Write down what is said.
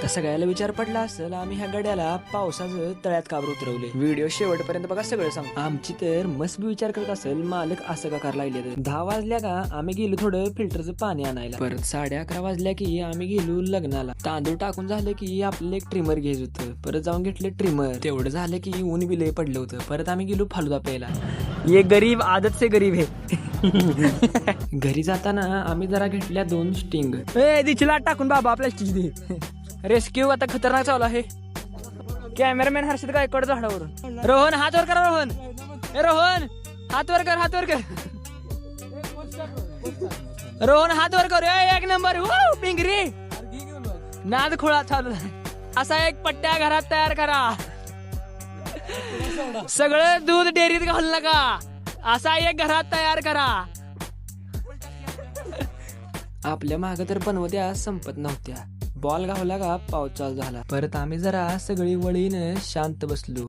आता सगळ्याला विचार पडला असेल आम्ही ह्या गड्याला पावसाचं तळ्यात काबर उतरवले. व्हिडिओ शेवटपर्यंत बघा, सगळं सांग. आमची तर मस्त विचार करत असेल मालक असं का करायला लागले. 10 वाजल्या का आम्ही गेलो थोडं फिल्टरचं पाणी आणायला. परत 11:30 वाजल्या की आम्ही गेलो लग्नाला. तांदूळ टाकून झालं की आपलं एक ट्रिमर घ्यायचं होतं. परत जाऊन घेतलं ट्रिमर. तेवढं झालं की ऊन बिले पडलं होतं. परत आम्ही गेलो फालुदा प्यायला. ये गरीब आदत से गरीब है. घरी जाताना आम्ही जरा घेतल्या 2 स्टिंग. दिचला टाकून बाबा प्लास्टिक दे. रेस्क्यू आता खतरनाक चालू आहे. कॅमेरामॅन हर्षद गायकवाड झाडावरून. रोहन हात वर करा. रोहन, रोहन हात वर कर, हात वर कर. रोहन हात वर कर. एक नंबर. पिंगरी नाद खोळा चालू. असा एक पट्ट्या घरात तयार करा. सगळं दूध डेअरीत घालू नका. असा एक घरात तयार करा. आपल्या माग तर बनवत्या संपत नव्हत्या. बॉल गावला का पाऊस चालू झाला. परत आम्ही जरा सगळी वळीनं शांत बसलो.